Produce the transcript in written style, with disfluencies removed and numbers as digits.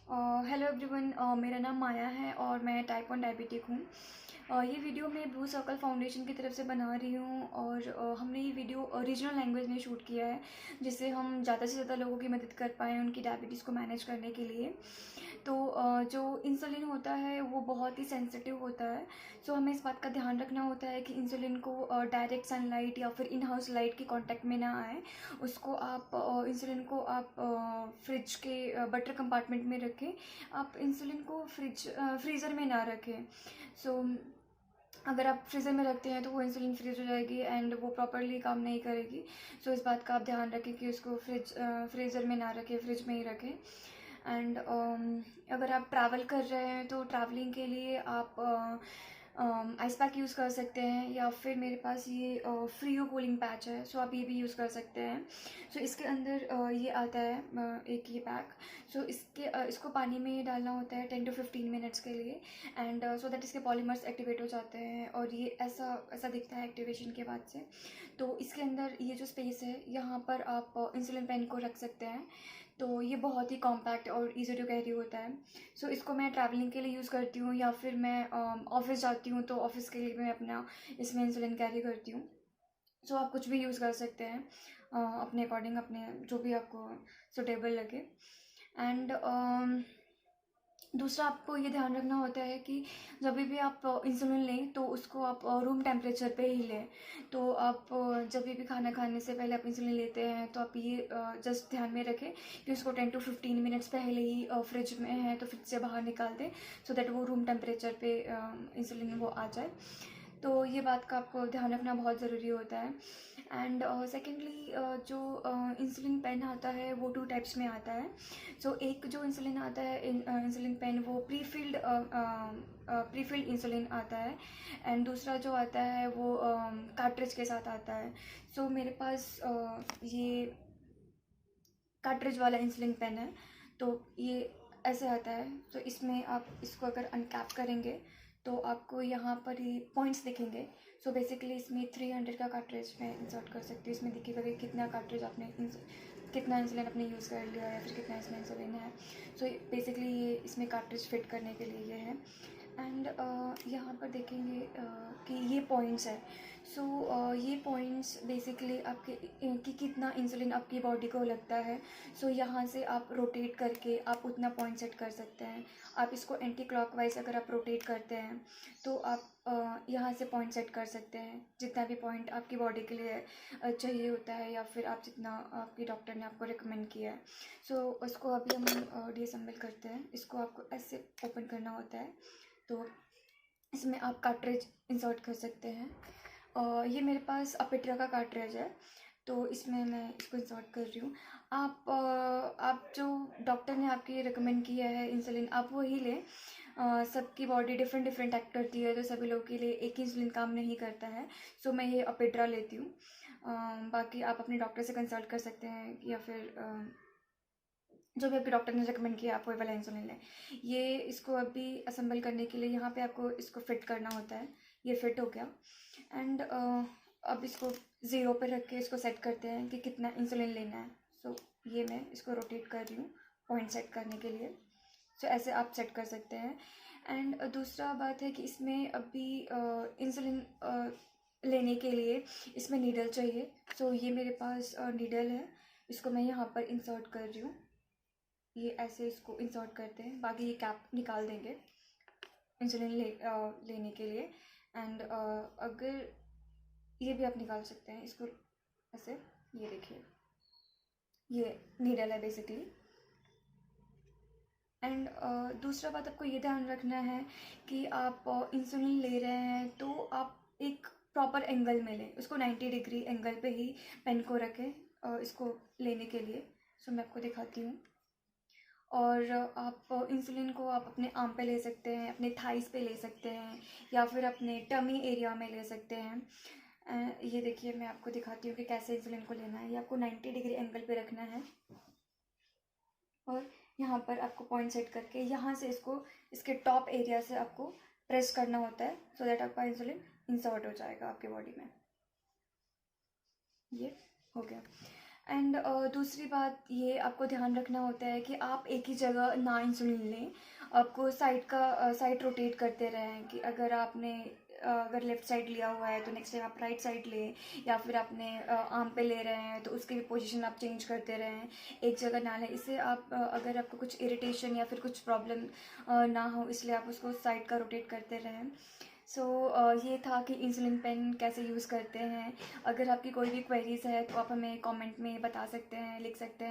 Hello everyone, मेरा नाम माया है और मैं टाइप 1 डायबिटिक हूँ। ये वीडियो मैं ब्लू सर्कल फाउंडेशन की तरफ से बना रही हूँ और हमने ये वीडियो रीजनल लैंग्वेज में शूट किया है, जिससे हम ज़्यादा से ज़्यादा लोगों की मदद कर पाएँ उनकी डायबिटीज़ को मैनेज करने के लिए। तो जो इंसुलिन होता है वो बहुत ही सेंसिटिव होता है। सो हमें इस बात का ध्यान रखना होता है कि इंसुलिन को डायरेक्ट सनलाइट या फिर इन हाउस लाइट के कांटेक्ट में ना आए। उसको आप इंसुलिन को आप फ्रिज के बटर कंपार्टमेंट में रखें। आप इंसुलिन को फ्रीज़र में ना रखें। सो अगर आप फ्रीज़र में रखते हैं तो वो इंसुलिन फ्रीज हो जाएगी एंड वो प्रॉपरली काम नहीं करेगी। सो इस बात का आप ध्यान रखें कि उसको फ्रीज़र में ना रखें, फ्रिज में ही रखें। एंड अगर आप ट्रैवल कर रहे हैं तो ट्रैवलिंग के लिए आप आइस पैक यूज़ कर सकते हैं, या फिर मेरे पास ये फ्रीओ कूलिंग पैच है, सो आप ये भी यूज़ कर सकते हैं। सो इसके अंदर ये आता है एक ये पैक। सो इसको पानी में डालना होता है 10 to 15 मिनट्स के लिए, एंड सो दैट इसके पॉलीमर्स एक्टिवेट हो जाते हैं और ये ऐसा ऐसा दिखता है एक्टिवेशन के बाद से। तो इसके अंदर ये जो स्पेस है यहाँ पर आप इंसुलिन पेन को रख सकते हैं। तो ये बहुत ही कॉम्पैक्ट और ईजी टू कैरी होता है। सो इसको मैं ट्रैवलिंग के लिए यूज़ करती हूँ, या फिर मैं ऑफिस जाती हूँ तो ऑफिस के लिए मैं अपना इसमें इंसुलिन कैरी करती हूँ। सो आप कुछ भी यूज़ कर सकते हैं अपने अकॉर्डिंग, अपने जो भी आपको सुटेबल लगे। एंड दूसरा आपको ये ध्यान रखना होता है कि जब भी आप इंसुलिन लें तो उसको आप रूम टेम्परेचर पे ही लें। तो आप जब भी खाना खाने से पहले आप इंसुलिन लेते हैं तो आप ये जस्ट ध्यान में रखें कि उसको 10 to 15 मिनट्स पहले ही फ्रिज में है तो फ्रिज से बाहर निकाल दें, सो दैट वो रूम टेम्परेचर पे इंसुलिन वो आ जाए। तो ये बात का आपको ध्यान रखना बहुत ज़रूरी होता है। एंड सेकेंडली जो इंसुलिन पेन आता है वो 2 टाइप्स में आता है। सो एक जो इंसुलिन आता है इंसुलिन पेन वो प्रीफिल्ड इंसुलिन आता है, एंड दूसरा जो आता है वो कार्ट्रिज के साथ आता है। सो मेरे पास ये कार्ट्रिज वाला इंसुलिन पेन है। तो ये ऐसे आता है। तो इसमें आप इसको अगर अनकैप करेंगे तो आपको यहाँ पर ही पॉइंट्स दिखेंगे। सो बेसिकली इसमें 300 का कार्ट्रिज में इंसर्ट कर सकती हूँ। इसमें दिखेगा कि कितना कार्ट्रिज आपने कितना इंसुलिन आपने यूज़ कर लिया या फिर कितना इसमें इंसुलिन है। सो बेसिकली ये इसमें कार्ट्रिज फिट करने के लिए ये है। एंड यहाँ पर देखेंगे कि ये पॉइंट्स है। सो ये पॉइंट्स बेसिकली आपके कि कितना इंसुलिन आपकी बॉडी को लगता है। सो यहाँ से आप रोटेट करके आप उतना पॉइंट सेट कर सकते हैं। आप इसको एंटी क्लॉकवाइज अगर आप रोटेट करते हैं तो आप यहाँ से पॉइंट सेट कर सकते हैं जितना भी पॉइंट आपकी बॉडी के लिए चाहिए होता है, या फिर आप जितना आपकी डॉक्टर ने आपको रिकमेंड किया है। सो उसको अभी हम डिसम्बल करते हैं। इसको आपको ऐसे ओपन करना होता है। तो इसमें आप कार्ट्रिज इंसर्ट कर सकते हैं। ये मेरे पास अपेट्रा का कार्ट्रिज है, तो इसमें मैं इसको इंसर्ट कर रही हूँ। आप जो डॉक्टर ने आपके रिकमेंड किया है इंसुलिन आप वो ही लें। सबकी बॉडी डिफरेंट डिफरेंट एक्ट करती है, तो सभी लोगों के लिए एक ही इंसुलिन काम नहीं करता है। सो मैं ये अपेट्रा लेती हूँ। बाकी आप अपने डॉक्टर से कंसल्ट कर सकते हैं, या फिर जो भी आपके डॉक्टर ने रिकमेंड किया आप वही वाला इंसुलिन लें। ये इसको अभी असेंबल करने के लिए यहाँ पे आपको इसको फिट करना होता है। ये फिट हो गया। एंड अब इसको 0 पे रख के इसको सेट करते हैं कि कितना इंसुलिन लेना है। सो ये मैं इसको रोटेट कर रही हूँ पॉइंट सेट करने के लिए। सो ऐसे आप सेट कर सकते हैं। एंड दूसरा बात है कि इसमें अभी इंसुलिन लेने के लिए इसमें नीडल चाहिए। सो ये मेरे पास नीडल है, इसको मैं यहाँ पर इंसर्ट कर रही हूँ। ये ऐसे इसको इंसर्ट करते हैं, बाकी ये कैप निकाल देंगे इंसुलिन लेने के लिए। एंड अगर ये भी आप निकाल सकते हैं इसको ऐसे। ये देखिए ये नीडल है बेसिकली। एंड दूसरा बात आपको ये ध्यान रखना है कि आप इंसुलिन ले रहे हैं तो आप एक प्रॉपर एंगल में लें, उसको 90 डिग्री एंगल पे ही पेन को रखें इसको लेने के लिए। सो मैं आपको दिखाती हूँ। और आप इंसुलिन को आप अपने आर्म पे ले सकते हैं, अपने थाइस पे ले सकते हैं, या फिर अपने टमी एरिया में ले सकते हैं। ये देखिए मैं आपको दिखाती हूँ कि कैसे इंसुलिन को लेना है। ये आपको 90 डिग्री एंगल पे रखना है और यहाँ पर आपको पॉइंट सेट करके यहाँ से इसको इसके टॉप एरिया से आपको प्रेस करना होता है, सो दैट आपका इंसुलिन इंसर्ट हो जाएगा आपके बॉडी में। ये हो गया। एंड दूसरी बात ये आपको ध्यान रखना होता है कि आप एक ही जगह ना इंसुलिन लें। आपको साइड रोटेट करते रहें कि अगर आपने अगर लेफ़्ट साइड लिया हुआ है तो नेक्स्ट टाइम आप राइट साइड लें, या फिर आपने आर्म पे ले रहे हैं तो उसकी भी पोजीशन आप चेंज करते रहें, एक जगह ना लें। इससे आप अगर आपको कुछ इरिटेशन या फिर कुछ प्रॉब्लम ना हो, इसलिए आप उसको साइड का रोटेट करते रहें। सो ये था कि इंसुलिन पेन कैसे यूज़ करते हैं। अगर आपकी कोई भी क्वेरीज़ है तो आप हमें कमेंट में बता सकते हैं, लिख सकते हैं।